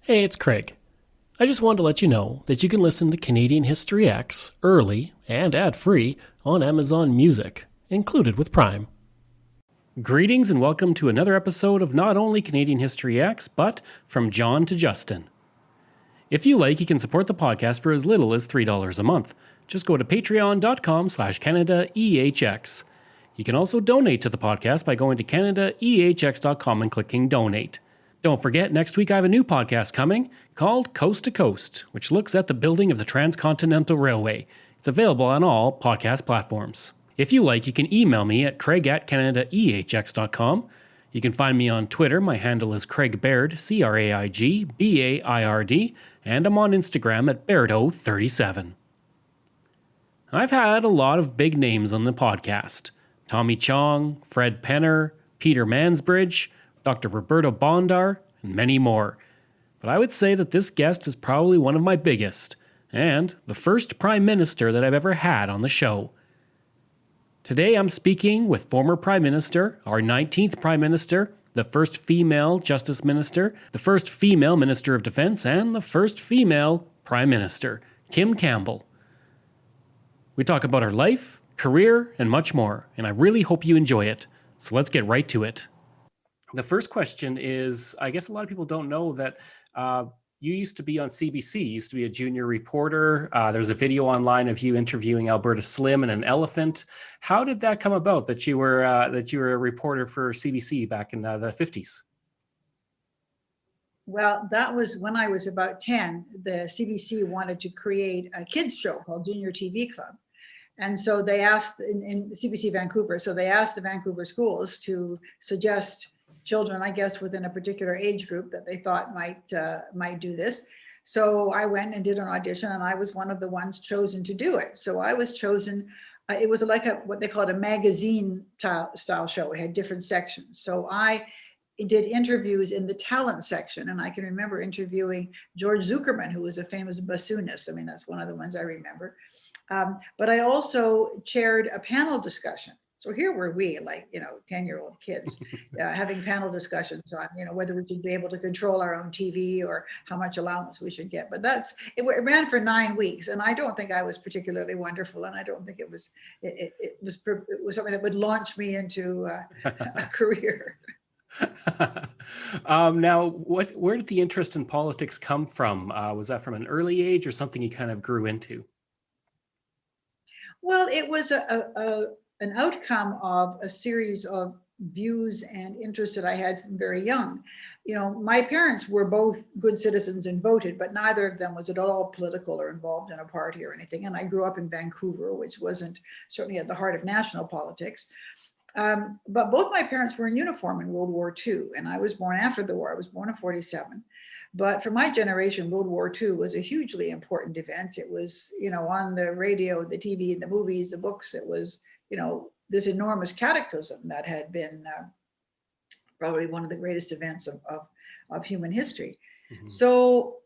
Hey, it's Craig. I just wanted to let you know that you can listen to Canadian History X early and ad-free on Amazon Music, included with Prime. Greetings and welcome to another episode of not only Canadian History X, but From John to Justin. If you like, you can support the podcast for as little as $3 a month. Just go to patreon.com/CanadaEHX. You can also donate to the podcast by going to CanadaEHX.com and clicking Donate. Don't forget, next week I have a new podcast coming called Coast to Coast, which looks at the building of the Transcontinental Railway. It's available on all podcast platforms. If you like, you can email me at craig@CanadaEHX.com. You can find me on Twitter. My handle is Craig Baird, CraigBaird, and I'm on Instagram at Bairdo37. I've had a lot of big names on the podcast. Tommy Chong, Fred Penner, Peter Mansbridge, Dr. Roberto Bondar, and many more. But I would say that this guest is probably one of my biggest, and the first Prime Minister that I've ever had on the show. Today I'm speaking with former Prime Minister, our 19th Prime Minister, the first female Justice Minister, the first female Minister of Defense, and the first female Prime Minister, Kim Campbell. We talk about her life, career, and much more, and I really hope you enjoy it. So let's get right to it. The first question is, I guess a lot of people don't know that you used to be on CBC, you used to be a junior reporter. There's a video online of you interviewing Alberta Slim and an elephant. How did that come about that you were a reporter for CBC back in the 50s? Well, that was when I was about 10. The CBC wanted to create a kids show called Junior TV Club. And so they asked in CBC Vancouver, so they asked the Vancouver schools to suggest children, I guess, within a particular age group that they thought might do this. So I went and did an audition, and I was one of the ones chosen to do it. So I was chosen. It was like what they called a magazine style show. It had different sections. So I did interviews in the talent section, and I can remember interviewing George Zuckerman, who was a famous bassoonist. I mean, that's one of the ones I remember. But I also chaired a panel discussion. So here were we, 10-year-old kids, having panel discussions on, whether we should be able to control our own TV or how much allowance we should get. But it ran for 9 weeks, and I don't think I was particularly wonderful, and I don't think it was something that would launch me into a career. Now, where did the interest in politics come from? Was that from an early age or something you kind of grew into? Well, it was an outcome of a series of views and interests that I had from very young. My parents were both good citizens and voted, but neither of them was at all political or involved in a party or anything. And I grew up in Vancouver, which wasn't certainly at the heart of national politics. But both my parents were in uniform in World War II, and I was born after the war. I was born in 1947. But for my generation, World War II was a hugely important event. It was, on the radio, the TV, the movies, the books. It was, this enormous cataclysm that had been probably one of the greatest events of human history. Mm-hmm. So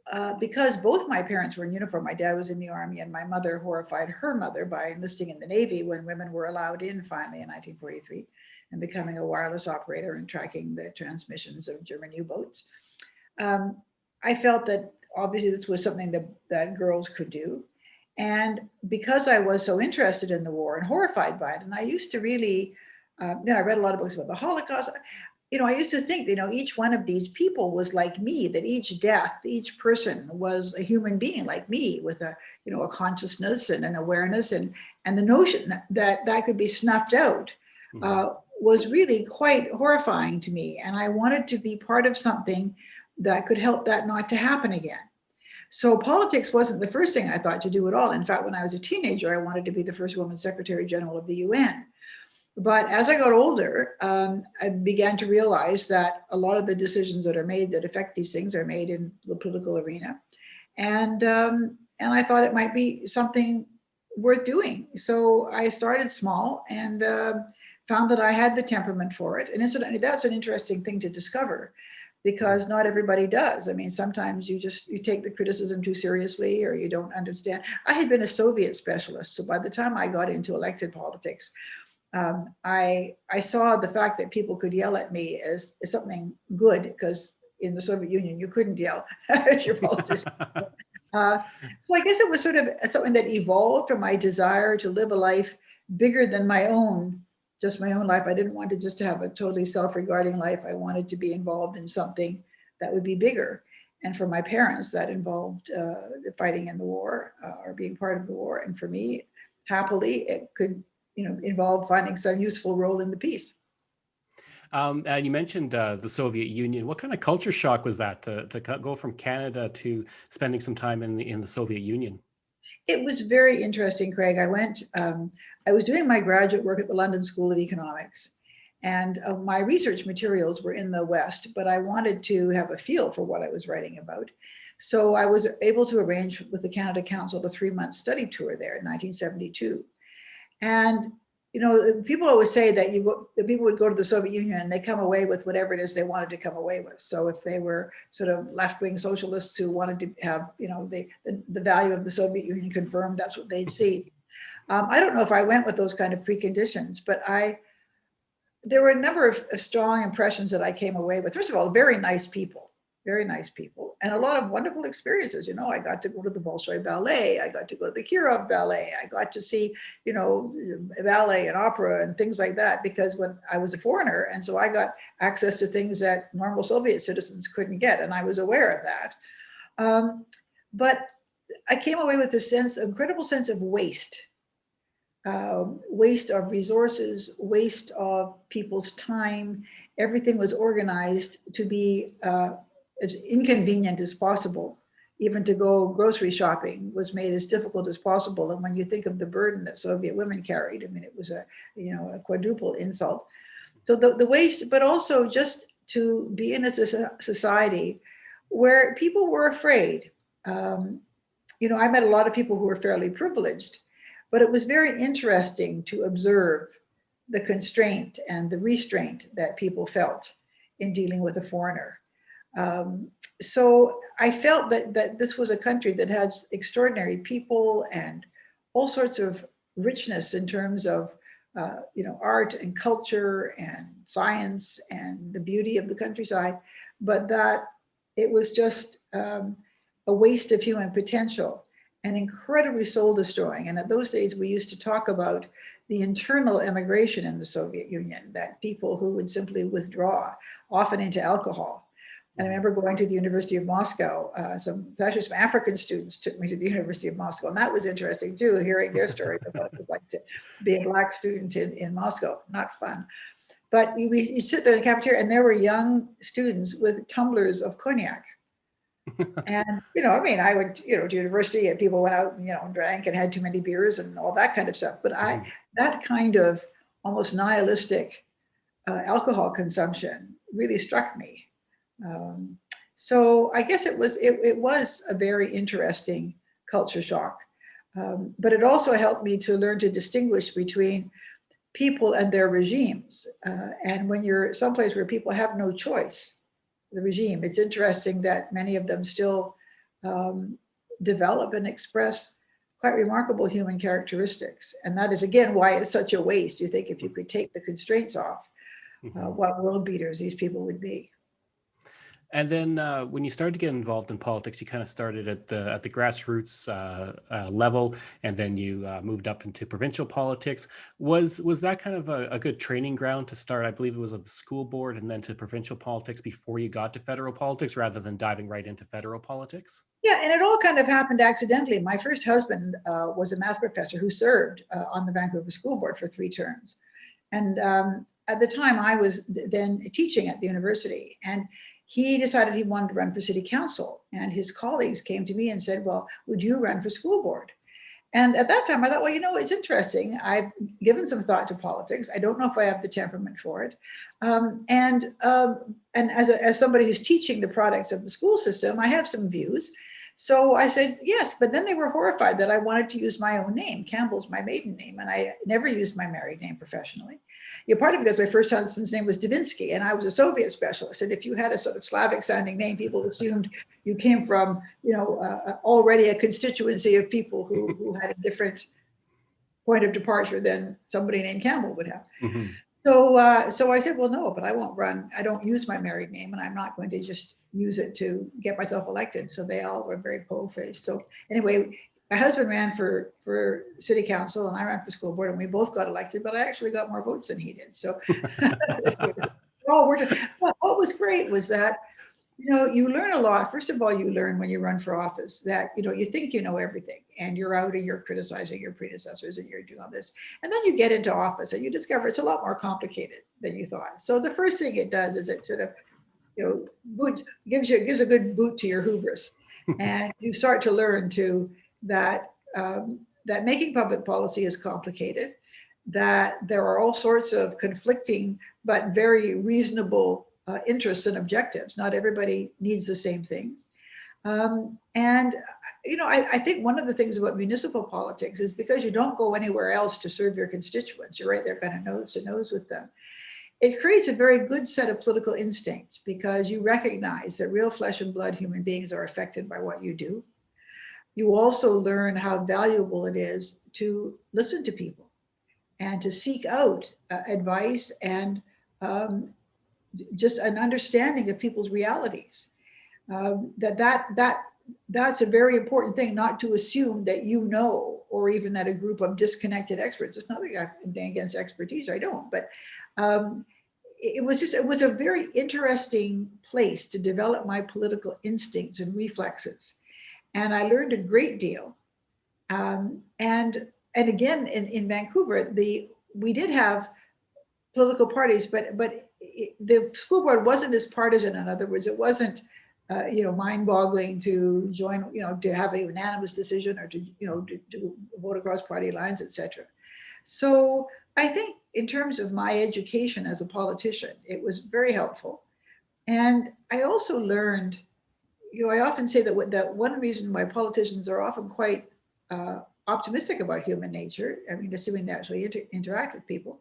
because both my parents were in uniform, my dad was in the Army, and my mother horrified her mother by enlisting in the Navy when women were allowed in finally in 1943 and becoming a wireless operator and tracking the transmissions of German U-boats. I felt that obviously this was something that girls could do. And because I was so interested in the war and horrified by it, and I used to really, then I read a lot of books about the Holocaust. I used to think, each one of these people was like me, that each death, each person was a human being like me with a consciousness and an awareness, and the notion that could be snuffed out was really quite horrifying to me. And I wanted to be part of something that could help that not to happen again. So politics wasn't the first thing I thought to do at all. In fact, when I was a teenager, I wanted to be the first woman Secretary General of the UN. But as I got older, I began to realize that a lot of the decisions that are made that affect these things are made in the political arena. And I thought it might be something worth doing. So I started small and found that I had the temperament for it. And incidentally, that's an interesting thing to discover, because not everybody does. I mean, sometimes you take the criticism too seriously, or you don't understand. I had been a Soviet specialist, so by the time I got into elected politics, I saw the fact that people could yell at me as something good, because in the Soviet Union. You couldn't yell as your politician. So I guess it was sort of something that evolved from my desire to live a life bigger than my own, just my own life. I didn't want to just have a totally self-regarding life. I wanted to be involved in something that would be bigger. And for my parents, that involved fighting in the war or being part of the war. And for me, happily, it could, involve finding some useful role in the peace. And you mentioned the Soviet Union. What kind of culture shock was that to go from Canada to spending some time in the Soviet Union? It was very interesting, Craig. I was doing my graduate work at the London School of Economics, and my research materials were in the West, but I wanted to have a feel for what I was writing about. So I was able to arrange with the Canada Council a 3-month study tour there in 1972. And people always say that the people would go to the Soviet Union and they come away with whatever it is they wanted to come away with. So if they were sort of left-wing socialists who wanted to have, the value of the Soviet Union confirmed, that's what they'd see. I don't know if I went with those kind of preconditions, but there were a number of strong impressions that I came away with. First of all, very nice people, and a lot of wonderful experiences. I got to go to the Bolshoi Ballet. I got to go to the Kirov Ballet. I got to see, ballet and opera and things like that, because when I was a foreigner, and so I got access to things that normal Soviet citizens couldn't get, and I was aware of that. But I came away with incredible sense of waste. Waste of resources, waste of people's time. Everything was organized to be as inconvenient as possible. Even to go grocery shopping was made as difficult as possible. And when you think of the burden that Soviet women carried, it was a quadruple insult. So the waste, but also just to be in a society where people were afraid. I met a lot of people who were fairly privileged, but it was very interesting to observe the constraint and the restraint that people felt in dealing with a foreigner. So I felt that this was a country that had extraordinary people and all sorts of richness in terms of art and culture and science and the beauty of the countryside, but that it was just a waste of human potential and incredibly soul destroying. And at those days, we used to talk about the internal emigration in the Soviet Union, that people who would simply withdraw, often into alcohol. And I remember going to the University of Moscow. Some African students took me to the University of Moscow. And that was interesting too, hearing their stories about what it was like to be a Black student in Moscow. Not fun. But you sit there in the cafeteria and there were young students with tumblers of cognac. And, I went, to university and people went out, and drank and had too many beers and all that kind of stuff. But that kind of almost nihilistic alcohol consumption really struck me. So I guess it was a very interesting culture shock. But it also helped me to learn to distinguish between people and their regimes. And when you're someplace where people have no choice, the regime, it's interesting that many of them still develop and express quite remarkable human characteristics. And that is, again, why it's such a waste. You think if you could take the constraints off, what world beaters these people would be. And then when you started to get involved in politics, you kind of started at the grassroots level, and then you moved up into provincial politics. Was that kind of a good training ground to start? I believe it was at the school board and then to provincial politics before you got to federal politics, rather than diving right into federal politics? Yeah, and it all kind of happened accidentally. My first husband was a math professor who served on the Vancouver School Board for 3 terms. And at the time, I was then teaching at the university. And he decided he wanted to run for city council, and his colleagues came to me and said, well, would you run for school board? And at that time I thought, well, it's interesting. I've given some thought to politics. I don't know if I have the temperament for it. And as somebody who's teaching the products of the school system, I have some views. So I said, yes, but then they were horrified that I wanted to use my own name. Campbell's my maiden name, and I never used my married name professionally. Part of it because my first husband's name was Davinsky, and I was a Soviet specialist. And if you had a sort of Slavic sounding name, people assumed you came from, already a constituency of people who had a different point of departure than somebody named Campbell would have. Mm-hmm. So I said, well, no, but I won't run. I don't use my married name, and I'm not going to just use it to get myself elected. So they all were very po-faced. So anyway, my husband ran for city council, and I ran for school board, and we both got elected. But I actually got more votes than he did. So all worked. But what was great was that you learn a lot. First of all, you learn when you run for office that, you think you know everything and you're out and you're criticizing your predecessors and you're doing all this. And then you get into office and you discover it's a lot more complicated than you thought. So the first thing it does is it sort of, gives a good boot to your hubris. And you start to learn too that making public policy is complicated, that there are all sorts of conflicting but very reasonable interests and objectives. Not everybody needs the same things. And I think one of the things about municipal politics is because you don't go anywhere else to serve your constituents, you're right there kind of nose to nose with them. It creates a very good set of political instincts because you recognize that real flesh and blood human beings are affected by what you do. You also learn how valuable it is to listen to people and to seek out advice and just an understanding of people's realities. That's a very important thing, not to assume that or even that a group of disconnected experts. It's not like I'm against expertise, I don't, but it was a very interesting place to develop my political instincts and reflexes. And I learned a great deal. And again, in Vancouver, we did have political parties, but the school board wasn't as partisan. In other words, it wasn't mind-boggling to join, to have a unanimous decision or to vote across party lines, etc. So I think in terms of my education as a politician, it was very helpful. And I also learned, I often say that one reason why politicians are often quite optimistic about human nature, I mean, assuming they actually interact with people,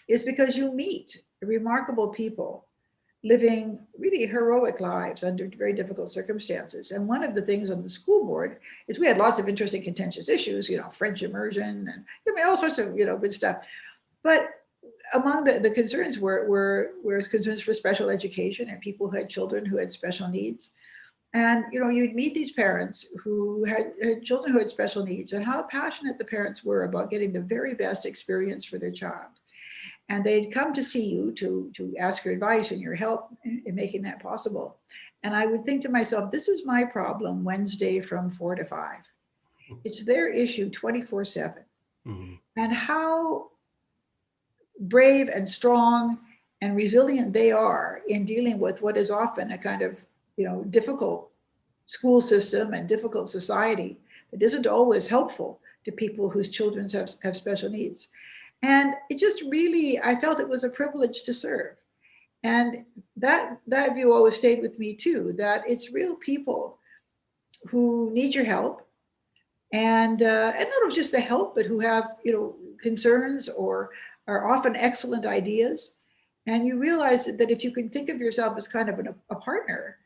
is because you meet remarkable people living really heroic lives under very difficult circumstances. And one of the things on the school board is we had lots of interesting contentious issues, French immersion and all sorts of, good stuff. But among the concerns were concerns for special education and people who had children who had special needs. And, you'd meet these parents who had children who had special needs and how passionate the parents were about getting the very best experience for their child. And they'd come to see you to ask your advice and your help in making that possible. And I would think to myself, this is my problem Wednesday from 4 to 5. It's their issue 24/7. Mm-hmm. And how brave and strong and resilient they are in dealing with what is often a kind of, difficult school system and difficult society that isn't always helpful to people whose children have special needs. And it just really, I felt it was a privilege to serve. And that view always stayed with me too, that it's real people who need your help. And not just the help, but who have, concerns or are often excellent ideas. And you realize that if you can think of yourself as kind of a partner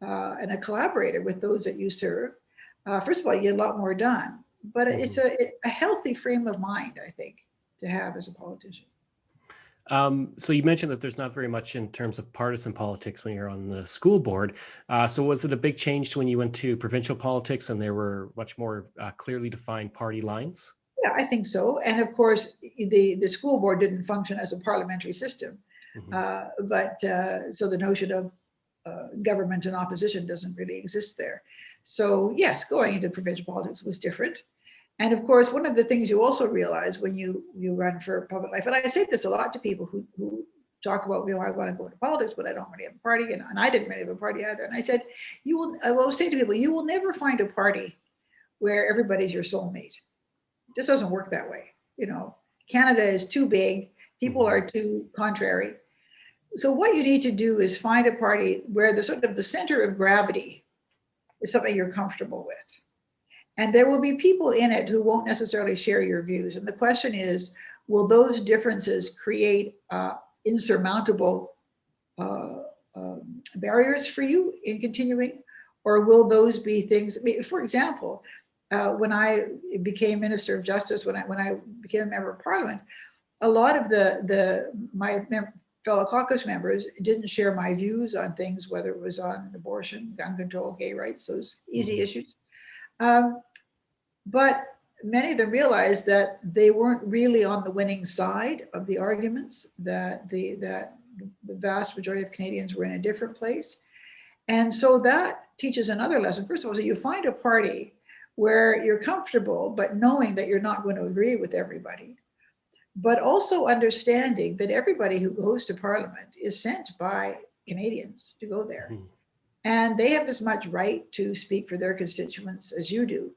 and a collaborator with those that you serve, first of all, you get a lot more done. But it's a healthy frame of mind, I think, to have as a politician. So you mentioned that there's not very much in terms of partisan politics when you're on the school board. So was it a big change when you went to provincial politics and there were much more clearly defined party lines? Yeah, I think so. And of course, the school board didn't function as a parliamentary system. Mm-hmm. So the notion of government and opposition doesn't really exist there. So yes, going into provincial politics was different. And of course, one of the things you also realize when you run for public life, and I say this a lot to people who talk about, I want to go into politics, but I don't really have a party, and I didn't really have a party either. And I said, I will say to people, you will never find a party where everybody's your soulmate. It just doesn't work that way. Canada is too big, people are too contrary. So what you need to do is find a party where the sort of the center of gravity is something you're comfortable with. And there will be people in it who won't necessarily share your views. And the question is, will those differences create insurmountable barriers for you in continuing? Or will those be things, for example, when I became Minister of Justice, when I became a member of Parliament, a lot of fellow caucus members didn't share my views on things, whether it was on abortion, gun control, gay rights, those easy issues. But many of them realized that they weren't really on the winning side of the arguments, that the vast majority of Canadians were in a different place. And so that teaches another lesson. First of all, so you find a party where you're comfortable, but knowing that you're not going to agree with everybody, but also understanding that everybody who goes to Parliament is sent by Canadians to go there. And they have as much right to speak for their constituents as you do.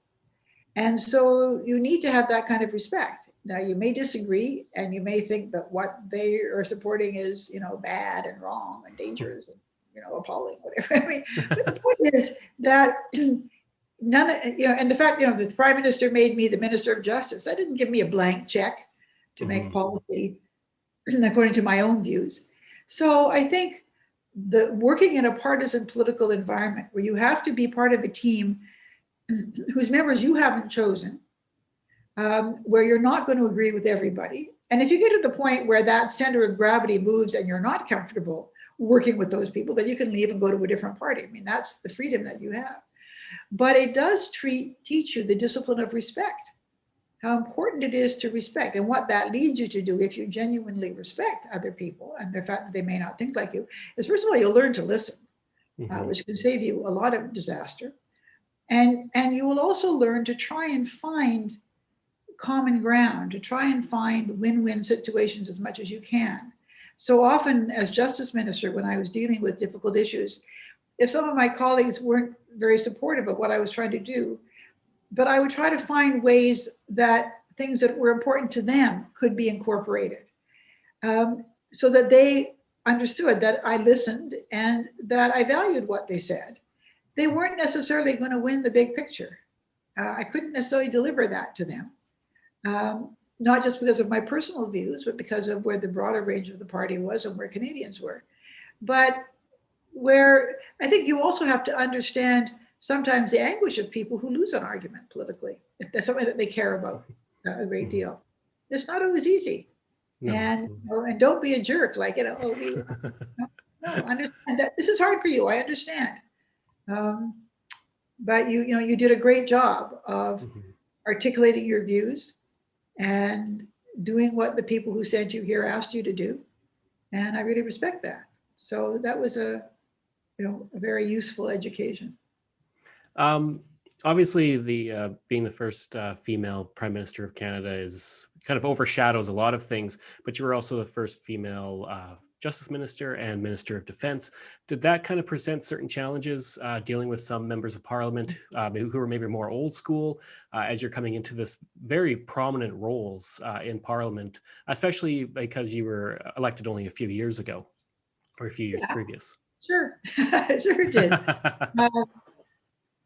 And so you need to have that kind of respect. Now, you may disagree and you may think that what they are supporting is, bad and wrong and dangerous and, appalling, whatever. I mean, but the point is that and the fact, that the Prime Minister made me the Minister of Justice, that didn't give me a blank check to make policy according to my own views. So I think the working in a partisan political environment where you have to be part of a team whose members you haven't chosen, where you're not going to agree with everybody. And if you get to the point where that center of gravity moves and you're not comfortable working with those people, then you can leave and go to a different party. I mean, that's the freedom that you have. But it does teach you the discipline of respect, how important it is to respect, and what that leads you to do if you genuinely respect other people and the fact that they may not think like you is, first of all, you'll learn to listen, which can save you a lot of disaster. And you will also learn to try and find common ground, to try and find win-win situations as much as you can. So often as Justice Minister, when I was dealing with difficult issues, if some of my colleagues weren't very supportive of what I was trying to do, but I would try to find ways that things that were important to them could be incorporated, so that they understood that I listened and that I valued what they said. They weren't necessarily going to win the big picture. I couldn't necessarily deliver that to them, not just because of my personal views, but because of where the broader range of the party was and where Canadians were. But where I think you also have to understand sometimes the anguish of people who lose an argument politically, if that's something that they care about a great deal. It's not always easy. No. And don't be a jerk, like, no, understand that this is hard for you, I understand. But you did a great job of articulating your views and doing what the people who sent you here asked you to do. And I really respect that. So that was a very useful education. Obviously, the being the first female Prime Minister of Canada is kind of overshadows a lot of things, but you were also the first female Justice Minister and Minister of Defense. Did that kind of present certain challenges dealing with some members of Parliament who were maybe more old school as you're coming into this very prominent roles in Parliament, especially because you were elected only a few years ago or a few years previous? Sure, sure did.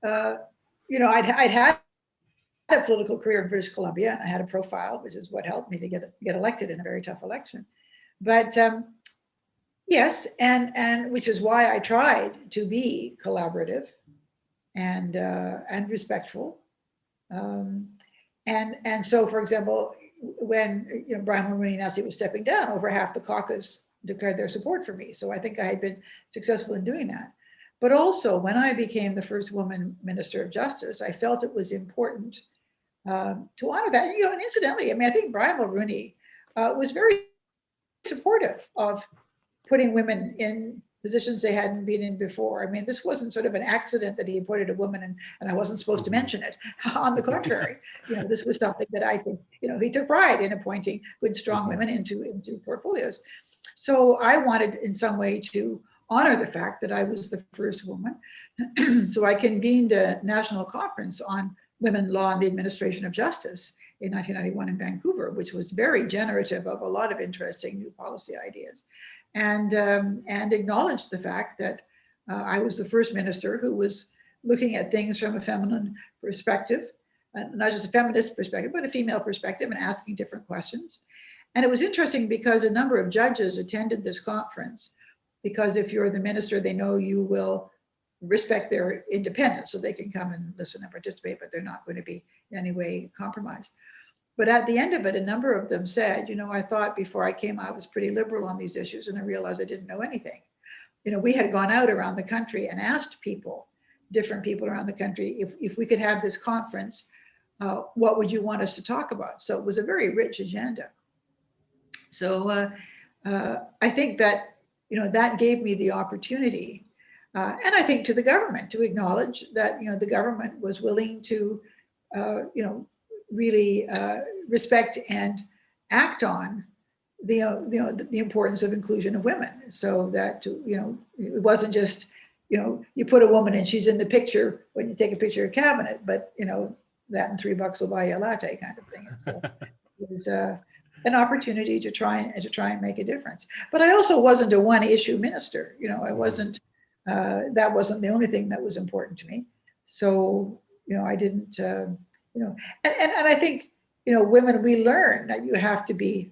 I'd had a political career in British Columbia, and I had a profile, which is what helped me to get elected in a very tough election. But yes, and which is why I tried to be collaborative and respectful. And so, for example, when Brian Mulroney announced he was stepping down, over half the caucus declared their support for me. So I think I had been successful in doing that. But also, when I became the first woman Minister of Justice, I felt it was important to honor that. And incidentally, I think Brian Mulroney was very supportive of putting women in positions they hadn't been in before. This wasn't sort of an accident that he appointed a woman and I wasn't supposed to mention it. On the contrary, this was something that I could, he took pride in appointing good, strong women into portfolios. So I wanted in some way to honor the fact that I was the first woman. So I convened a national conference on women, law, and the administration of justice in 1991 in Vancouver, which was very generative of a lot of interesting new policy ideas, and acknowledged the fact that I was the first minister who was looking at things from a feminine perspective, not just a feminist perspective, but a female perspective, and asking different questions. And it was interesting because a number of judges attended this conference, because if you're the minister, they know you will respect their independence, so they can come and listen and participate, but they're not going to be in any way compromised. But at the end of it, a number of them said, I thought before I came, I was pretty liberal on these issues, and I realized I didn't know anything. We had gone out around the country and asked people, different people around the country, if we could have this conference, what would you want us to talk about? So it was a very rich agenda. So I think that, that gave me the opportunity, and I think to the government to acknowledge that, the government was willing to, really respect and act on the importance of inclusion of women, so that, it wasn't just, you put a woman and she's in the picture when you take a picture of cabinet, but, that and $3 will buy you a latte kind of thing. And so it was an opportunity to try and make a difference. But I also wasn't a one issue minister. I wasn't, that wasn't the only thing that was important to me. So, I didn't, and I think, women, we learn that you have to be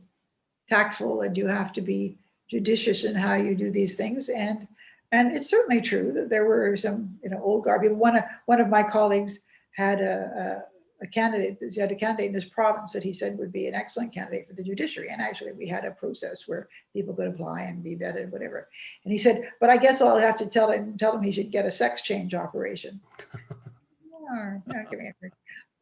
tactful and you have to be judicious in how you do these things. And it's certainly true that there were some, old guard people. One of my colleagues had a candidate, he had a candidate in his province that he said would be an excellent candidate for the judiciary. And actually we had a process where people could apply and be vetted, whatever. And he said, but I guess I'll have to tell him he should get a sex change operation. Give me a break.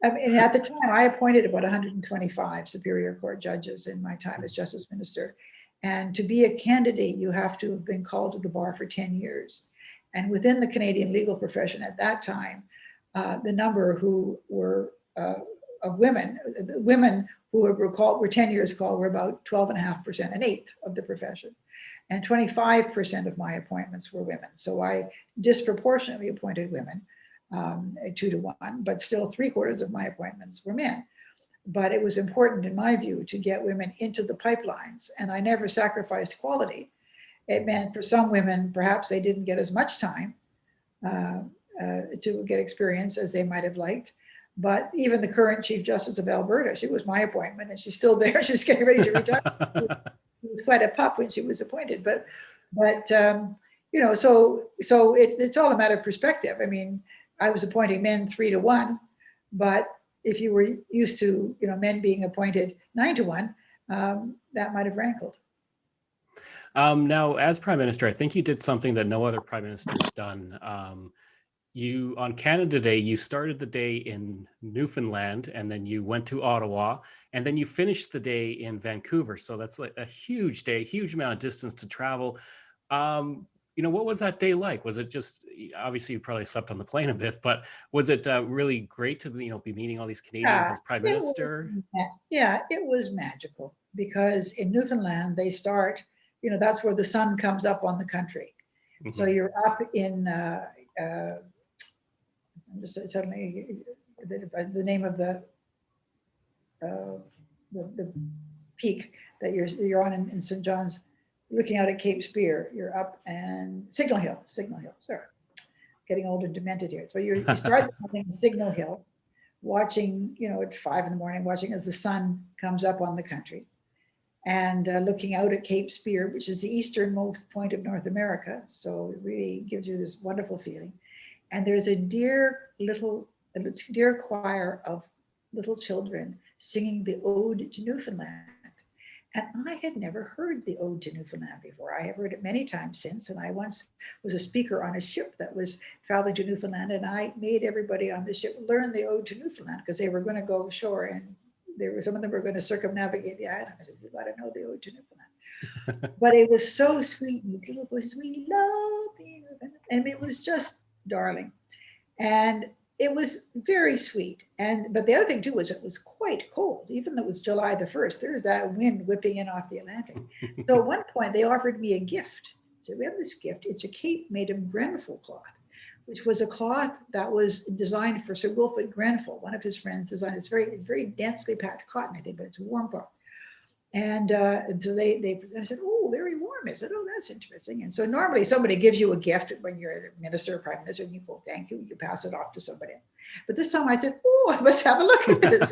I mean, at the time, I appointed about 125 Superior Court judges in my time as Justice Minister. And to be a candidate, you have to have been called to the bar for 10 years. And within the Canadian legal profession at that time, the number who were of women who were 10 years called were about 12.5%, an eighth of the profession. And 25% of my appointments were women. So I disproportionately appointed women, 2 to 1, but still 3/4 of my appointments were men. But it was important, in my view, to get women into the pipelines, and I never sacrificed quality. It meant for some women, perhaps they didn't get as much time to get experience as they might have liked. But even the current Chief Justice of Alberta, she was my appointment, and she's still there. She's getting ready to retire. She was quite a pup when she was appointed, but so it's all a matter of perspective. I mean, I was appointing men 3 to 1, but if you were used to, men being appointed 9 to 1, that might have rankled. Now, as Prime Minister, I think you did something that no other Prime Minister's done. You, on Canada Day, you started the day in Newfoundland, and then you went to Ottawa, and then you finished the day in Vancouver. So that's like a huge day, huge amount of distance to travel. What was that day like? Was it just, obviously you probably slept on the plane a bit, but was it really great to, be meeting all these Canadians as Prime Minister? It was magical, because in Newfoundland, they start, that's where the sun comes up on the country. Mm-hmm. So you're up in, I'm just suddenly, the name of the peak that you're on in St. John's, looking out at Cape Spear, you're up, and Signal Hill, sorry. Getting old and demented here. So you start in Signal Hill, watching, at 5 a.m, watching as the sun comes up on the country, and looking out at Cape Spear, which is the easternmost point of North America. So it really gives you this wonderful feeling. And there's a dear choir of little children singing the Ode to Newfoundland. And I had never heard the Ode to Newfoundland before. I have heard it many times since. And I once was a speaker on a ship that was traveling to Newfoundland. And I made everybody on the ship learn the Ode to Newfoundland, because they were going to go ashore, and some of them were going to circumnavigate the island. I said, you got to know the Ode to Newfoundland. But it was so sweet. And these little voices, we love being Newfoundland. And it was just darling. And it was very sweet. But the other thing too was it was quite cold, even though it was July the 1st. There's that wind whipping in off the Atlantic. So at one point they offered me a gift. So we have this gift. It's a cape made of Grenfell cloth, which was a cloth that was designed for Sir Wilfrid Grenfell. One of his friends designed. It's very densely packed cotton, I think, but it's a warm cloth. And so I said, oh, very warm. I said, oh, that's interesting. And so normally somebody gives you a gift when you're the minister or prime minister, and you go, thank you, you pass it off to somebody. But this time I said, oh, let's have a look at this.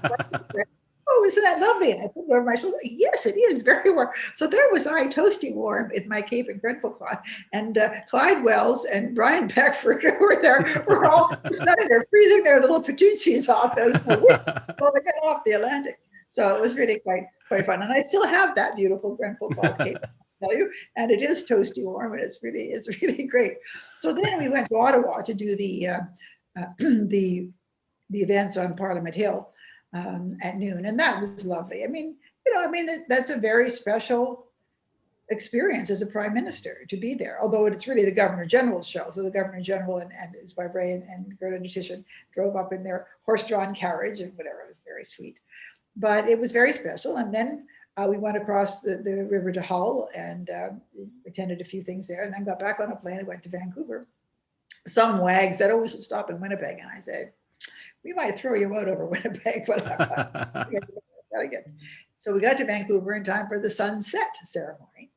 Oh, isn't that lovely? And I put it over my shoulder. Yes, it is very warm. So there was I, toasty warm, in my cape and Grenfell cloth. And Clyde Wells and Brian Beckford were there. We're all standing there freezing their little patootsies off as they get off the Atlantic. So it was really quite fun. And I still have that beautiful Grenfell called Cape, I tell you, and it is toasty warm, and it's really great. So then we went to Ottawa to do the events on Parliament Hill at noon, and that was lovely. I mean, that's a very special experience as a prime minister to be there, although it's really the governor general's show. So the governor general and his wife Ray and Gerda Nutrition drove up in their horse-drawn carriage and whatever. It was very sweet, but it was very special. And then we went across the river to Hull and attended a few things there, and then got back on a plane and went to Vancouver. Some wag said, "Oh, we should stop in Winnipeg," and I said, "We might throw you out over Winnipeg, but gotta get." So we got to Vancouver in time for the sunset ceremony.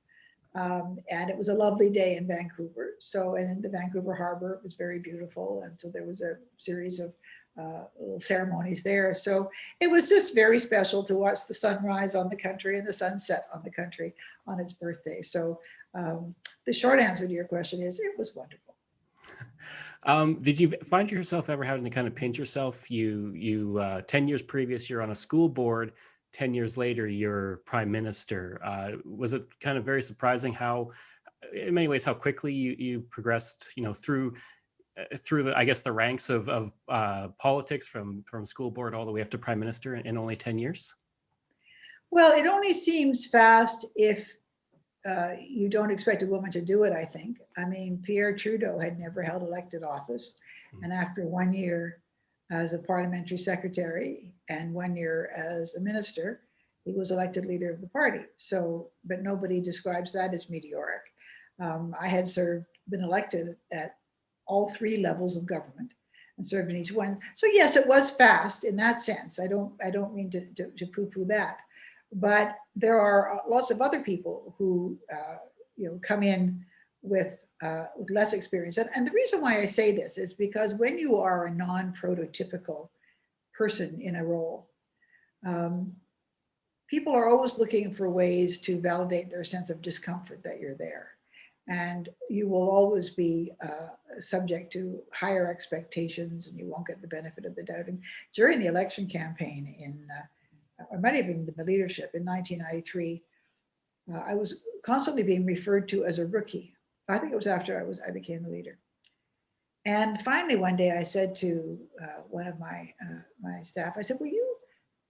And it was a lovely day in Vancouver. So, and in the Vancouver Harbor, it was very beautiful. And so there was a series of little ceremonies there. So it was just very special to watch the sunrise on the country and the sunset on the country on its birthday. So the short answer to your question is it was wonderful. Did you find yourself ever having to kind of pinch yourself? You 10 years previous, you're on a school board. 10 years later, you're prime minister. Was it kind of very surprising how, in many ways, how quickly you progressed, through the, I guess, the ranks of politics from school board all the way up to prime minister in only 10 years? Well, it only seems fast if you don't expect a woman to do it, I think. I mean, Pierre Trudeau had never held elected office. And after 1 year as a parliamentary secretary and 1 year as a minister, he was elected leader of the party. So, but nobody describes that as meteoric. I had been elected at all three levels of government and served in each one. So yes, it was fast in that sense. I don't mean to poo-poo that. But there are lots of other people who come in with less experience. And the reason why I say this is because when you are a non-prototypical person in a role, people are always looking for ways to validate their sense of discomfort that you're there. And you will always be subject to higher expectations, and you won't get the benefit of the doubt. And during the election campaign or might have even been the leadership in 1993, I was constantly being referred to as a rookie. I think it was after I became the leader. And finally, one day I said to one of my staff, I said, "Will you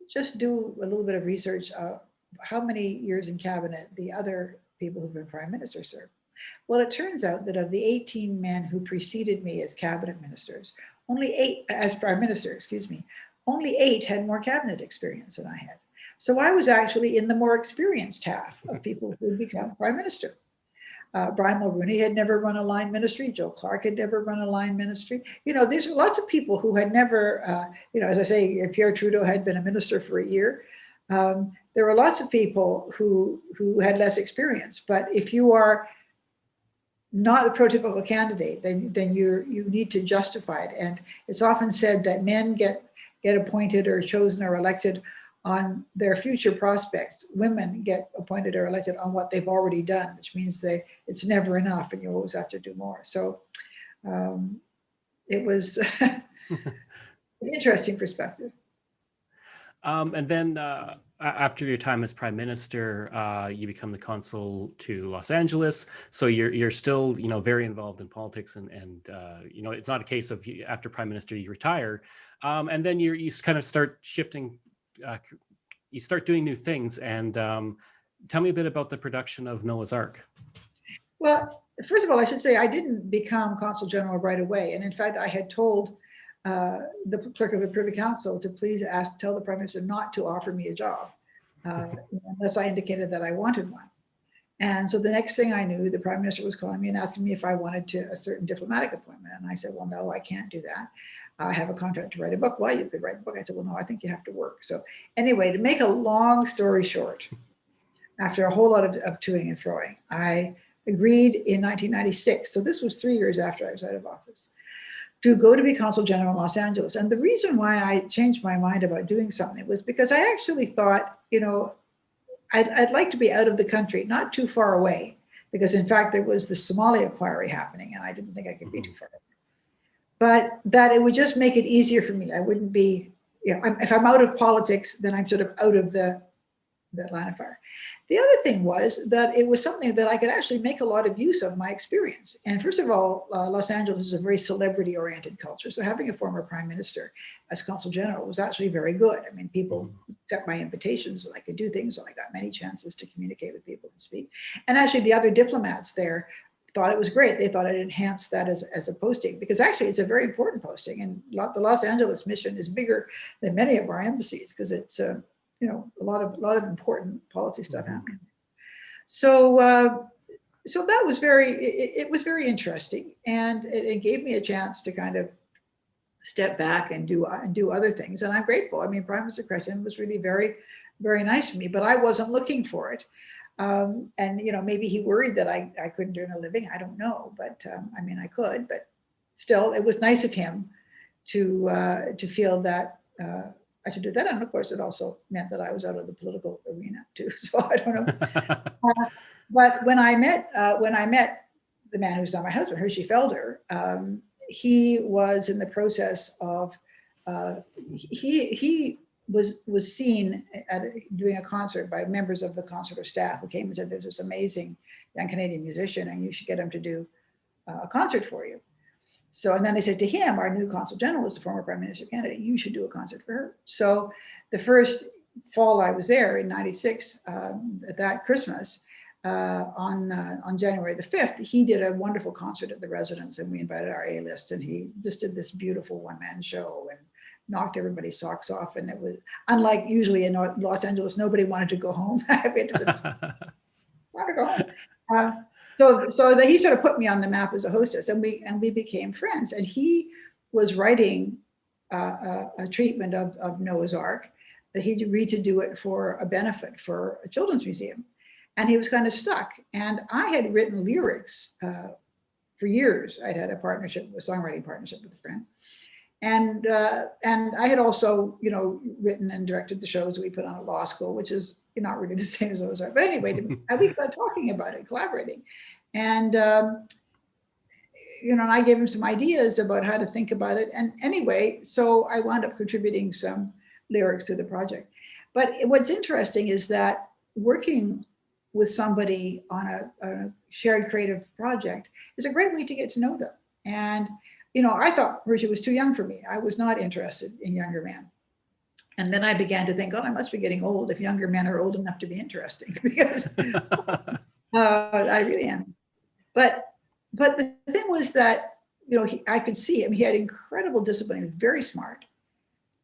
just do a little bit of research how many years in cabinet the other people who've been prime minister served?" Well, it turns out that of the 18 men who preceded me as cabinet ministers, only 8 as prime minister, excuse me, only 8 had more cabinet experience than I had. So I was actually in the more experienced half of people who had become prime minister. Brian Mulroney had never run a line ministry. Joe Clark had never run a line ministry. There's lots of people who had never, as I say, Pierre Trudeau had been a minister for a year. There were lots of people who had less experience. But if you are not a prototypical candidate, then you need to justify it. And it's often said that men get appointed or chosen or elected on their future prospects. Women get appointed or elected on what they've already done, which means it's never enough and you always have to do more. So it was an interesting perspective. And then after your time as prime minister, you become the consul to Los Angeles. So you're still, very involved in politics, and it's not a case of after prime minister you retire, and then you kind of start shifting. You start doing new things, and tell me a bit about the production of Noah's Ark. Well, first of all, I should say I didn't become consul general right away, and in fact, I had told the clerk of the Privy Council to please tell the Prime Minister not to offer me a job unless I indicated that I wanted one. And so the next thing I knew, the Prime Minister was calling me and asking me if I wanted a certain diplomatic appointment. And I said, "Well, no, I can't do that. I have a contract to write a book." "Well, you could write the book." I said, "Well, no, I think you have to work." So anyway, to make a long story short, after a whole lot of toing and froing, I agreed in 1996. So this was 3 years after I was out of office, to go to be consul general in Los Angeles. And the reason why I changed my mind about doing something was because I actually thought, I'd like to be out of the country, not too far away, because in fact, there was the Somalia inquiry happening and I didn't think I could be too far away. But that it would just make it easier for me. I wouldn't be if I'm out of politics, then I'm sort of out of the line of fire. The other thing was that it was something that I could actually make a lot of use of my experience. And first of all, Los Angeles is a very celebrity-oriented culture. So having a former prime minister as consul general was actually very good. I mean, people accept my invitations and I could do things, and I got many chances to communicate with people and speak. And actually the other diplomats there thought it was great. They thought it enhanced that as a posting, because actually it's a very important posting. And the Los Angeles mission is bigger than many of our embassies, because it's a lot of important policy stuff happening. So so that was it was very interesting, and it gave me a chance to kind of step back and do other things. And I'm grateful. I mean, Prime Minister Chrétien was really very, very nice to me, but I wasn't looking for it. And maybe he worried that I couldn't earn a living. I don't know, but I mean, I could. But still, it was nice of him to feel that I should do that. And of course, it also meant that I was out of the political arena too. So I don't know. But when I met the man who's now my husband, Hershey Felder, he was in the process of he was seen doing a concert by members of the consular staff who came and said, "There's this amazing young Canadian musician, and you should get him to do a concert for you." So, and then they said to him, our new consul general is the former Prime Minister of Canada, you should do a concert for her. So the first fall I was there in '96, at that Christmas, on January the 5th, he did a wonderful concert at the residence, and we invited our A-list, and he just did this beautiful one-man show and knocked everybody's socks off. And it was, unlike usually in Los Angeles, nobody wanted to go home. wanted to go home. So he sort of put me on the map as a hostess, and we became friends. And he was writing a treatment of Noah's Ark that he agreed to do it for a benefit for a children's museum, and he was kind of stuck. And I had written lyrics for years. I'd had a songwriting partnership with a friend, and I had also written and directed the shows we put on at law school, which is not really the same as those are. But anyway, we got talking about it, collaborating. And, I gave him some ideas about how to think about it. And anyway, so I wound up contributing some lyrics to the project. But what's interesting is that working with somebody on a shared creative project is a great way to get to know them. And, I thought Hershey was too young for me. I was not interested in younger men. And then I began to think, I must be getting old if younger men are old enough to be interesting, because I really am. But the thing was that, I could see him. He had incredible discipline. He was very smart,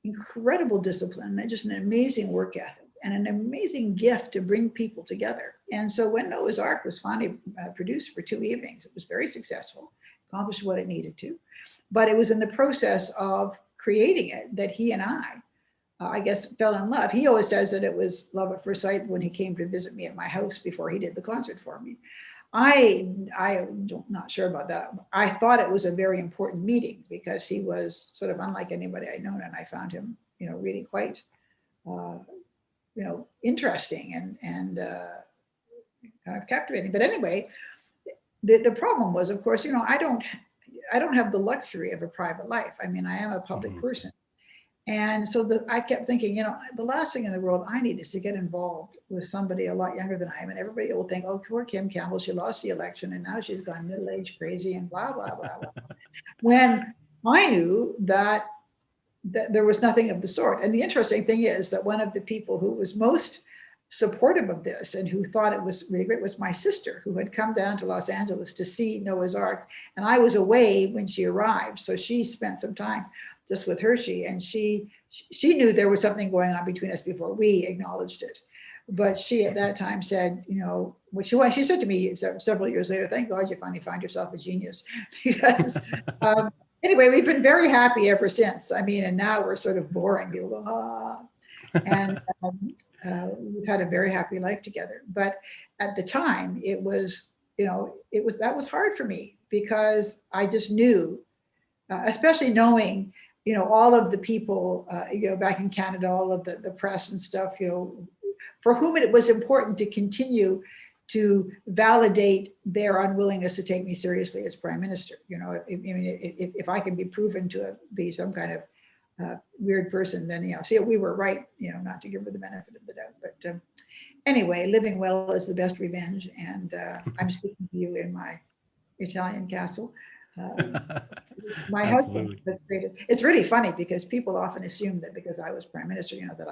incredible discipline, and just an amazing work ethic and an amazing gift to bring people together. And so when Noah's Ark was finally produced for 2 evenings, it was very successful, accomplished what it needed to. But it was in the process of creating it that he and I guess, fell in love. He always says that it was love at first sight when he came to visit me at my house before he did the concert for me. I'm not sure about that. I thought it was a very important meeting because he was sort of unlike anybody I'd known, and I found him, really quite, interesting and kind of captivating. But anyway, the problem was, of course, I don't have the luxury of a private life. I mean, I am a public person. And so I kept thinking, the last thing in the world I need is to get involved with somebody a lot younger than I am. And everybody will think, oh, poor Kim Campbell, she lost the election and now she's gone middle-aged crazy and blah, blah, blah, blah. When I knew that there was nothing of the sort. And the interesting thing is that one of the people who was most supportive of this and who thought it was really great was my sister, who had come down to Los Angeles to see Noah's Ark. And I was away when she arrived. So she spent some time just with Hershey, and she knew there was something going on between us before we acknowledged it. But she at that time said, she said to me several years later, thank God you finally found yourself a genius. Because anyway, we've been very happy ever since. I mean, and now we're sort of boring. People go, ah. And we've had a very happy life together. But at the time, that was hard for me, because I just knew, especially knowing, all of the people, back in Canada, all of the press and stuff, for whom it was important to continue to validate their unwillingness to take me seriously as prime minister. If I could be proven to be some kind of weird person, then, see, we were right, not to give her the benefit of the doubt. But anyway, living well is the best revenge. And I'm speaking to you in my Italian castle. My husband, Absolutely. it's really funny because people often assume that because I was prime minister, that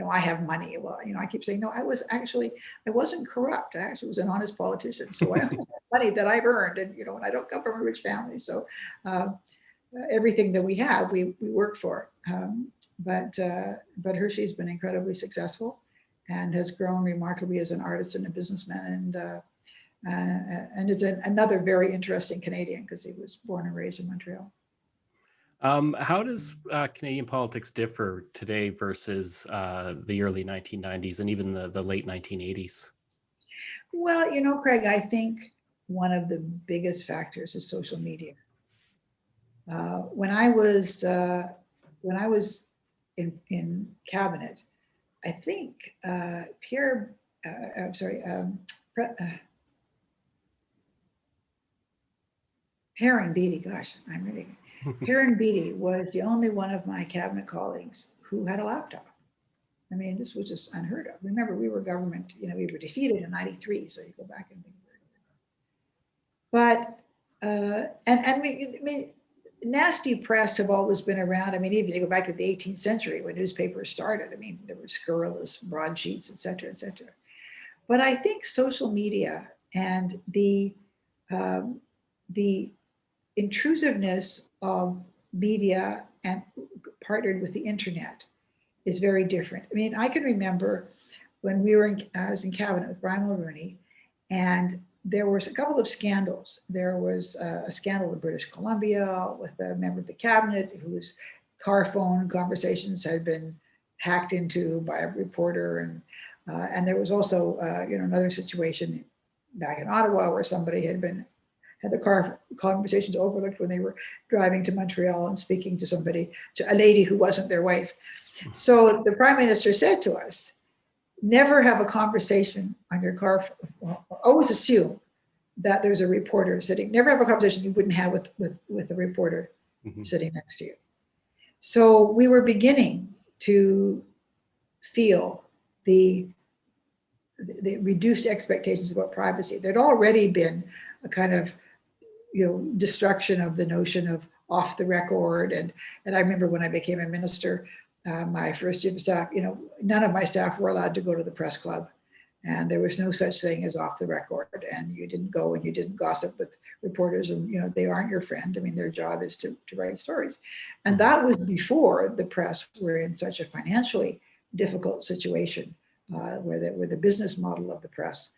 I have money. Well, I keep saying, no, I wasn't corrupt. I actually was an honest politician. So I have money that I've earned, and, and I don't come from a rich family. So everything that we have, we work for. But Hershey's been incredibly successful and has grown remarkably as an artist and a businessman. And is another very interesting Canadian because he was born and raised in Montreal. How does Canadian politics differ today versus the early 1990s and even the late 1980s? Well, Craig, I think one of the biggest factors is social media. When I was in cabinet, I think Perrin Beatty, Perrin Beatty was the only one of my cabinet colleagues who had a laptop. I mean, this was just unheard of. Remember, we were government, we were defeated in 93, so you go back and think. But, I mean, nasty press have always been around. I mean, even you go back to the 18th century when newspapers started, I mean, there were scurrilous broadsheets, et cetera, et cetera. But I think social media and the intrusiveness of media and partnered with the internet is very different. I mean, I can remember when I was in cabinet with Brian Mulroney, and there was a couple of scandals. There was a scandal in British Columbia with a member of the cabinet whose car phone conversations had been hacked into by a reporter, and there was also another situation back in Ottawa where somebody had the car conversations overlooked when they were driving to Montreal and speaking to a lady who wasn't their wife. So the Prime Minister said to us, never have a conversation on your car. Always assume that there's a reporter sitting. Never have a conversation you wouldn't have with a reporter sitting next to you. So we were beginning to feel the reduced expectations about privacy. There'd already been a kind of destruction of the notion of off the record. And I remember when I became a minister, my first chief of staff, none of my staff were allowed to go to the press club. And there was no such thing as off the record. And you didn't go and you didn't gossip with reporters, and they aren't your friend. I mean, their job is to write stories. And that was before the press were in such a financially difficult situation where the business model of the press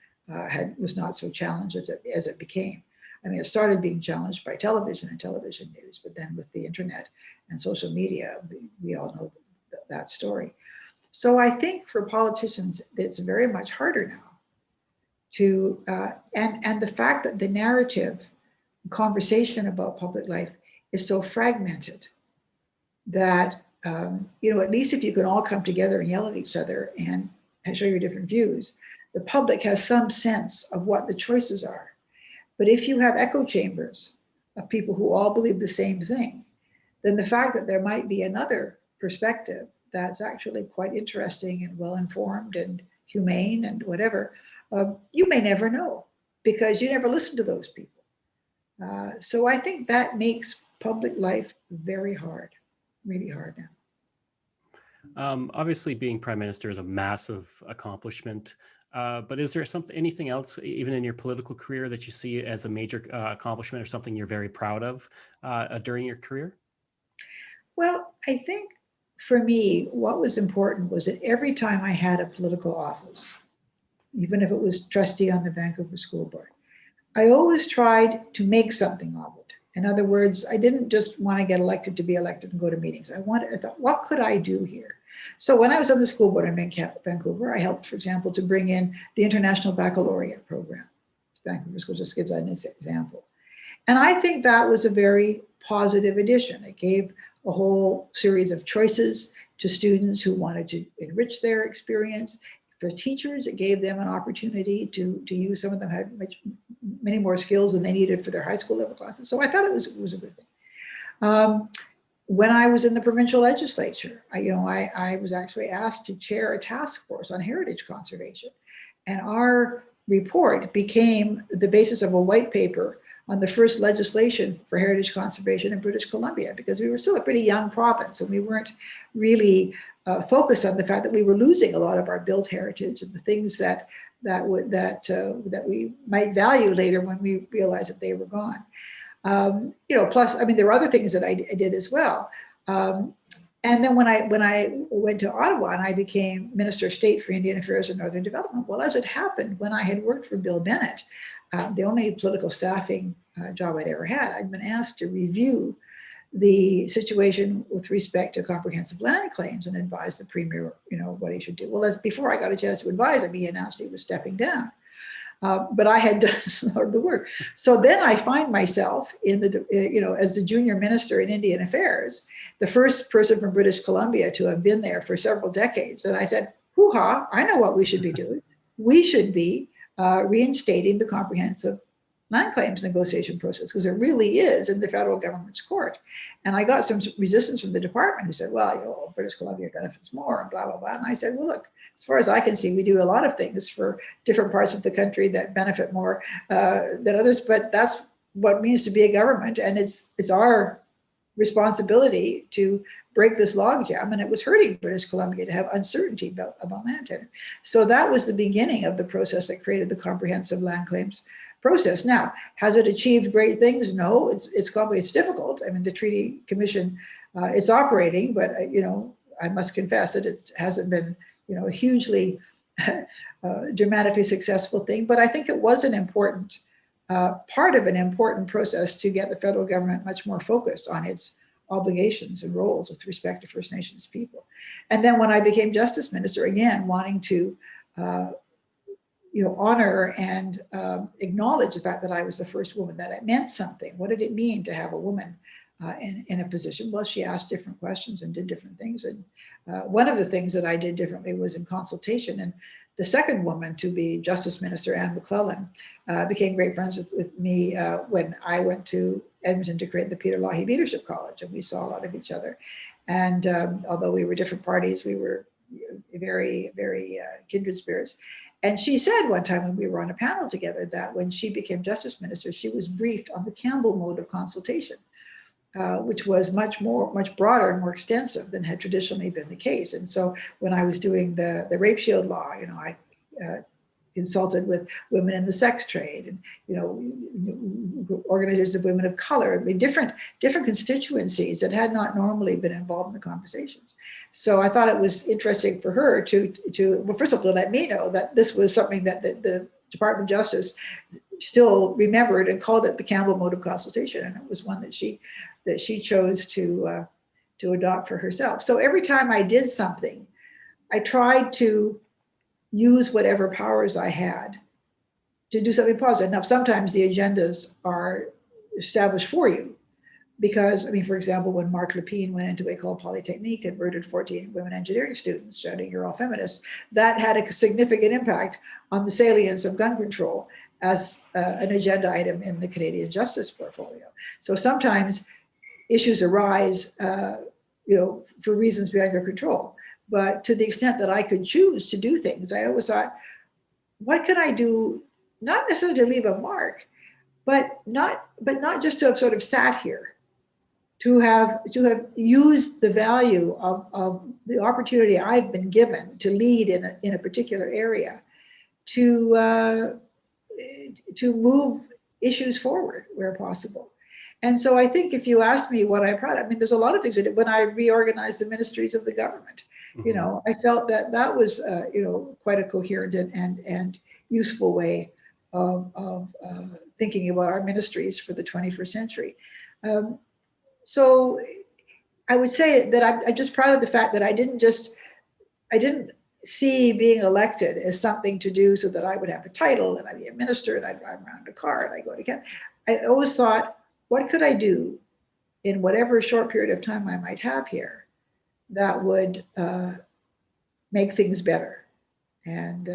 was not so challenged as it became. I mean, it started being challenged by television and television news, but then with the internet and social media, we all know that story. So I think for politicians, it's very much harder now to, and the fact that the narrative conversation about public life is so fragmented that, at least if you can all come together and yell at each other and show your different views, the public has some sense of what the choices are. But if you have echo chambers of people who all believe the same thing, then the fact that there might be another perspective that's actually quite interesting and well-informed and humane and whatever, you may never know because you never listen to those people. So I think that makes public life very hard, really hard now. Obviously, being prime minister is a massive accomplishment. But is there anything else, even in your political career, that you see as a major accomplishment or something you're very proud of during your career? Well, I think for me, what was important was that every time I had a political office, even if it was trustee on the Vancouver School Board, I always tried to make something of it. In other words, I didn't just want to get elected to be elected and go to meetings. I thought, what could I do here? So when I was on the school board in Vancouver, I helped, for example, to bring in the International Baccalaureate program. Vancouver School just gives that an example. And I think that was a very positive addition. It gave a whole series of choices to students who wanted to enrich their experience. For teachers, it gave them an opportunity to use. Some of them had many more skills than they needed for their high school level classes. So I thought it was a good thing. when I was in the provincial legislature, I was actually asked to chair a task force on heritage conservation. And our report became the basis of a white paper on the first legislation for heritage conservation in British Columbia, because we were still a pretty young province and we weren't really focused on the fact that we were losing a lot of our built heritage and the things that we might value later when we realized that they were gone. Plus, I mean, there were other things that I did as well. And then when I went to Ottawa and I became Minister of State for Indian Affairs and Northern Development, well, as it happened, when I had worked for Bill Bennett, the only political staffing job I'd ever had, I'd been asked to review the situation with respect to comprehensive land claims and advise the Premier, what he should do. Well, before I got a chance to advise him, he announced he was stepping down. But I had done some of the work. So then I find myself in as the junior minister in Indian Affairs, the first person from British Columbia to have been there for several decades. And I said, hoo-ha, I know what we should be doing. We should be reinstating the comprehensive land claims negotiation process, because it really is in the federal government's court. And I got some resistance from the department who said, well, British Columbia benefits more and blah, blah, blah. And I said, well, look, as far as I can see, we do a lot of things for different parts of the country that benefit more than others, but that's what it means to be a government. And it's our responsibility to break this logjam. And it was hurting British Columbia to have uncertainty about land tenure. So that was the beginning of the process that created the comprehensive land claims process. Now, has it achieved great things? No, it's complicated, it's difficult. I mean, the Treaty Commission, it's operating, but I must confess that it hasn't been a hugely dramatically successful thing. But I think it was an important part of an important process to get the federal government much more focused on its obligations and roles with respect to First Nations people. And then when I became Justice Minister, again, wanting to honor and acknowledge the fact that I was the first woman, that it meant something. What did it mean to have a woman in a position? Well, she asked different questions and did different things. And one of the things that I did differently was in consultation. And the second woman to be Justice Minister, Anne McClellan, became great friends with me when I went to Edmonton to create the Peter Lougheed Leadership College, and we saw a lot of each other. And although we were different parties, we were very, very kindred spirits. And she said one time when we were on a panel together that when she became Justice Minister, she was briefed on the Campbell mode of consultation, which was much broader and more extensive than had traditionally been the case. And so when I was doing the rape shield law, I consulted with women in the sex trade and, organizations of women of color, different constituencies that had not normally been involved in the conversations. So I thought it was interesting for her to well, first of all, to let me know that this was something that the Department of Justice still remembered and called it the Campbell mode of consultation. And it was one that she chose to adopt for herself. So every time I did something, I tried to use whatever powers I had to do something positive. Now, sometimes the agendas are established for you because, for example, when Marc Lepine went into École Polytechnique and murdered 14 women engineering students, shouting, "You're all feminists," that had a significant impact on the salience of gun control as an agenda item in the Canadian Justice portfolio. So sometimes issues arise, for reasons beyond your control. But to the extent that I could choose to do things, I always thought, what can I do, not necessarily to leave a mark, but not just to have sort of sat here, to have used the value of the opportunity I've been given to lead in a particular area, to move issues forward where possible. And so I think if you ask me what I'm proud of, there's a lot of things I did when I reorganized the ministries of the government. Mm-hmm. I felt that was, quite a coherent and useful way of thinking about our ministries for the 21st century. So I would say that I'm just proud of the fact that I didn't see being elected as something to do so that I would have a title and I'd be a minister and I'd drive around a car and I go to Canada. I always thought, what could I do in whatever short period of time I might have here that would make things better? And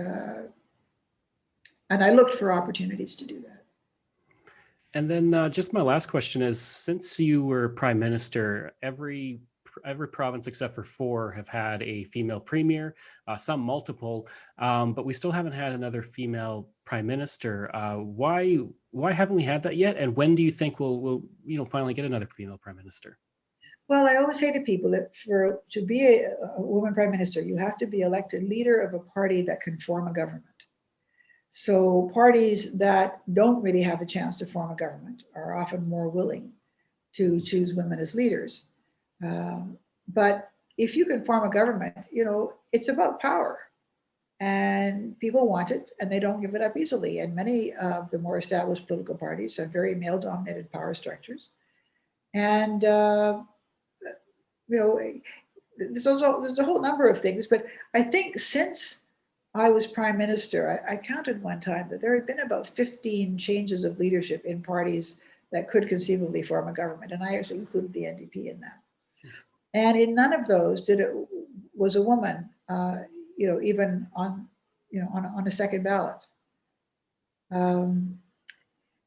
I looked for opportunities to do that. And then just my last question is, since you were prime minister, every province except for four have had a female premier, some multiple, but we still haven't had another female prime minister. Why haven't we had that yet? And when do you think we'll finally get another female prime minister? Well, I always say to people that to be a woman prime minister, you have to be elected leader of a party that can form a government. So parties that don't really have a chance to form a government are often more willing to choose women as leaders. But if you can form a government, it's about power, and people want it and they don't give it up easily. And many of the more established political parties have very male dominated power structures. And, there's a whole number of things, but I think since I was prime minister, I counted one time that there had been about 15 changes of leadership in parties that could conceivably form a government. And I actually included the NDP in that. And in none of those was a woman, even on a second ballot. And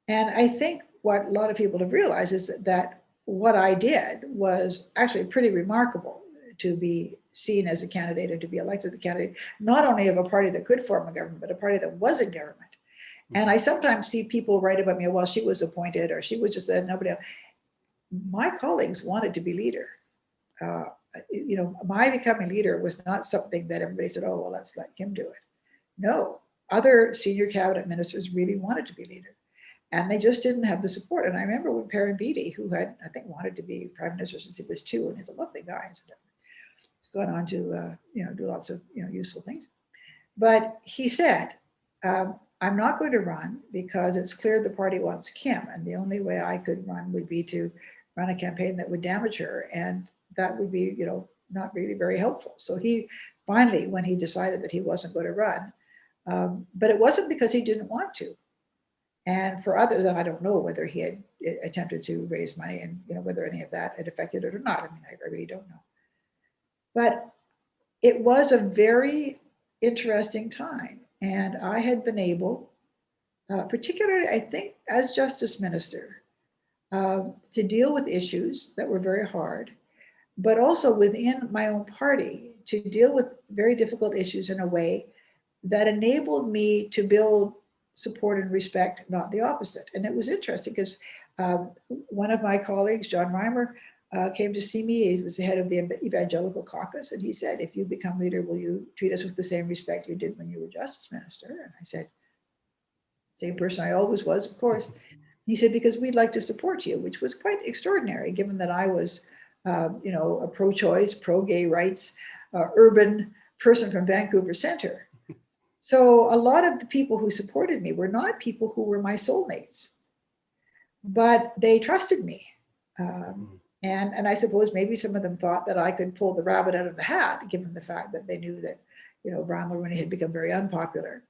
I think what a lot of people have realized is that what I did was actually pretty remarkable, to be seen as a candidate and to be elected a candidate, not only of a party that could form a government, but a party that was in government. And I sometimes see people write about me, well, she was appointed, or she was just nobody else. My colleagues wanted to be leader. My becoming leader was not something that everybody said, oh, well, let's let him do it. No, other senior cabinet ministers really wanted to be leader, and they just didn't have the support. And I remember when Perrin Beatty, who had, I think, wanted to be prime minister since he was 2, and he's a lovely guy, he's gone on to do lots of useful things. But he said, I'm not going to run because it's clear the party wants Kim, and the only way I could run would be to run a campaign that would damage her, and that would be not really very helpful. So he finally, when he decided that he wasn't going to run, but it wasn't because he didn't want to. And for others, I don't know whether he had attempted to raise money and whether any of that had affected it or not. I mean, I really don't know. But it was a very interesting time. And I had been able, particularly, I think, as Justice Minister, to deal with issues that were very hard, but also within my own party to deal with very difficult issues in a way that enabled me to build support and respect, not the opposite. And it was interesting because one of my colleagues, John Reimer, came to see me. He was the head of the Evangelical Caucus, and he said, if you become leader, will you treat us with the same respect you did when you were Justice Minister? And I said, same person I always was, of course. He said, because we'd like to support you, which was quite extraordinary, given that I was, a pro-choice, pro-gay rights, urban person from Vancouver Centre. So a lot of the people who supported me were not people who were my soulmates, but they trusted me. And I suppose maybe some of them thought that I could pull the rabbit out of the hat, given the fact that they knew that, Brian Mulroney had become very unpopular,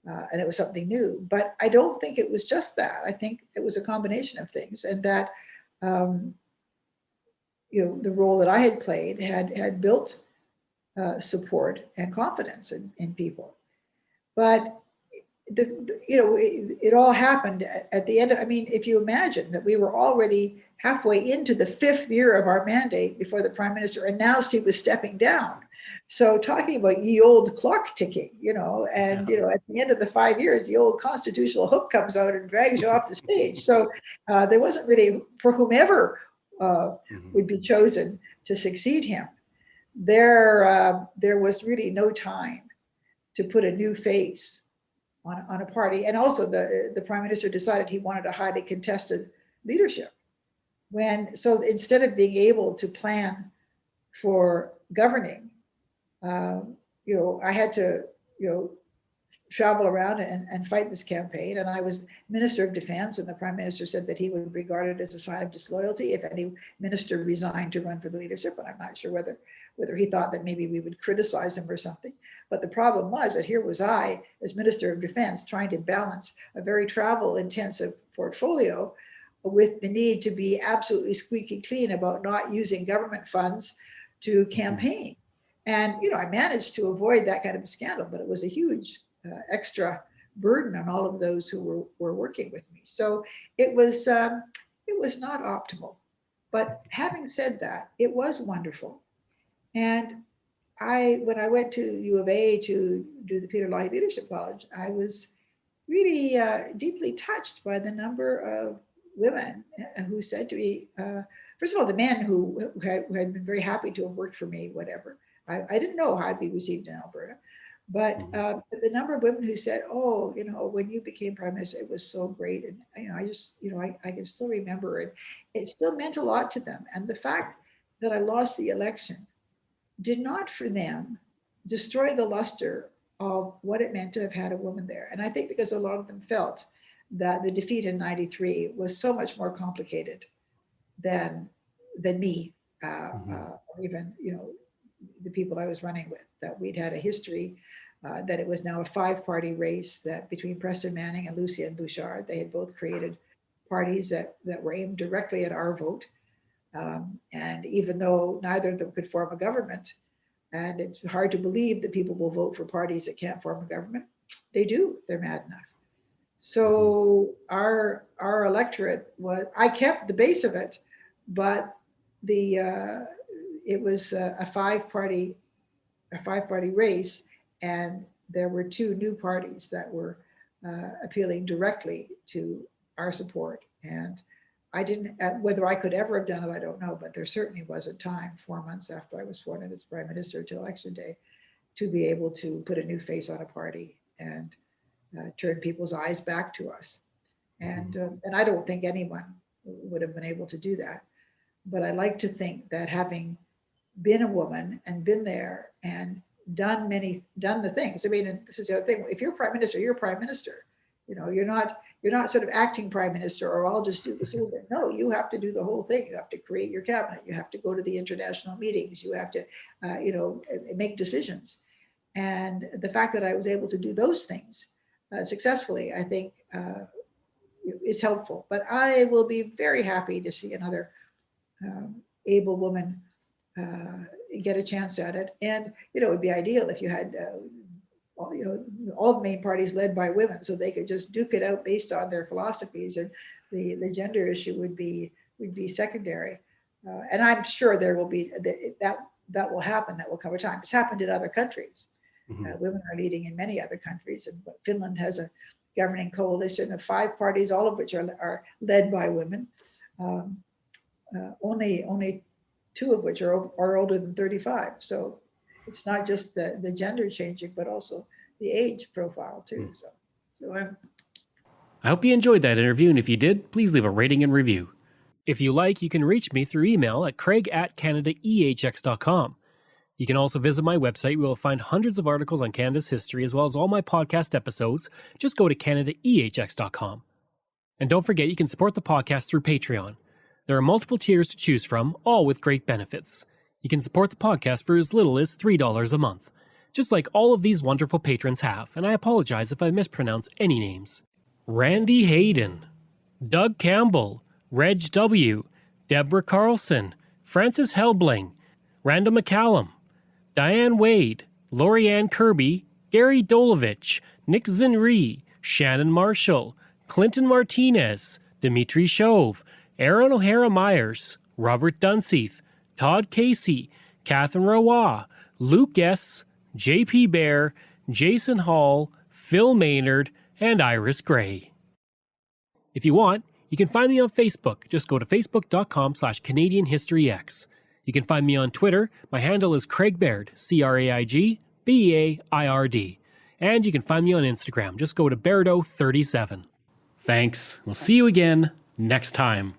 and it was something new. But I don't think it was just that. I think it was a combination of things, and that, the role that I had played had built support and confidence in people. But it all happened at the end of, if you imagine that we were already halfway into the 5th year of our mandate before the prime minister announced he was stepping down. So talking about ye old clock ticking, at the end of the 5 years, the old constitutional hook comes out and drags you off the stage. So there wasn't really, for whomever would be chosen to succeed him, there was really no time to put a new face on a party. And also the prime minister decided he wanted a highly contested leadership. So instead of being able to plan for governing, I had to, travel around and fight this campaign. And I was Minister of Defense, and the prime minister said that he would regard it as a sign of disloyalty if any minister resigned to run for the leadership. And I'm not sure whether he thought that maybe we would criticize him or something. But the problem was that here was I, as Minister of Defense, trying to balance a very travel-intensive portfolio with the need to be absolutely squeaky clean about not using government funds to campaign. And, I managed to avoid that kind of a scandal, but it was a huge extra burden on all of those who were working with me. So it was not optimal. But having said that, it was wonderful. And when I went to U of A to do the Peter Lye Leadership College, I was really deeply touched by the number of women who said to me, first of all, the men who had been very happy to have worked for me, whatever. I didn't know how I'd be received in Alberta, but the number of women who said, "Oh, when you became prime minister, it was so great," and I can still remember it. It still meant a lot to them, and the fact that I lost the election did not, for them, destroy the luster of what it meant to have had a woman there. And I think because a lot of them felt that the defeat in '93 was so much more complicated than me, or even the people I was running with. That we'd had a history, that it was now a 5-party race, that between Preston Manning and Lucien Bouchard, they had both created parties that were aimed directly at our vote. And even though neither of them could form a government, and it's hard to believe that people will vote for parties that can't form a government, they do. They're mad enough. So our electorate I kept the base of it, but it was a 5-party race, and there were 2 new parties that were appealing directly to our support. And I didn't, whether I could ever have done it, I don't know, but there certainly wasn't time 4 months after I was sworn in as prime minister to election day to be able to put a new face on a party and turn people's eyes back to us. And I don't think anyone would have been able to do that. But I like to think that having been a woman and been there and done the things. I mean, this is the other thing. If you're prime minister, you're prime minister. You're not sort of acting prime minister, or I'll just do this a little bit. No, you have to do the whole thing. You have to create your cabinet. You have to go to the international meetings. You have to, make decisions. And the fact that I was able to do those things successfully, I think, is helpful. But I will be very happy to see another able woman get a chance at it. And it would be ideal if you had all the main parties led by women, so they could just duke it out based on their philosophies, and the gender issue would be secondary. And I'm sure there will be that will happen. That will come a time. It's happened in other countries. Women are leading in many other countries, and Finland has a governing coalition of 5 parties, all of which are led by women. Only 2 of which are older than 35. So it's not just the gender changing, but also the age profile too. I hope you enjoyed that interview, and if you did, please leave a rating and review. If you like, you can reach me through email at craig@canadaehx.com. You can also visit my website, where you'll find hundreds of articles on Canada's history, as well as all my podcast episodes. Just go to canadaehx.com. And don't forget, you can support the podcast through Patreon. There are multiple tiers to choose from, all with great benefits. You can support the podcast for as little as $3 a month, just like all of these wonderful patrons have, and I apologize if I mispronounce any names. Randy Hayden, Doug Campbell, Reg W., Deborah Carlson, Francis Helbling, Randall McCallum, Diane Wade, Lorianne Kirby, Gary Dolovich, Nick Zinri, Shannon Marshall, Clinton Martinez, Dimitri Shove, Aaron O'Hara Myers, Robert Dunseith, Todd Casey, Catherine Roy, Luke S., J.P. Bear, Jason Hall, Phil Maynard, and Iris Gray. If you want, you can find me on Facebook. Just go to facebook.com/CanadianHistoryX. You can find me on Twitter. My handle is Craig Baird, CraigBeard. And you can find me on Instagram. Just go to Bairdo37. Thanks. We'll see you again next time.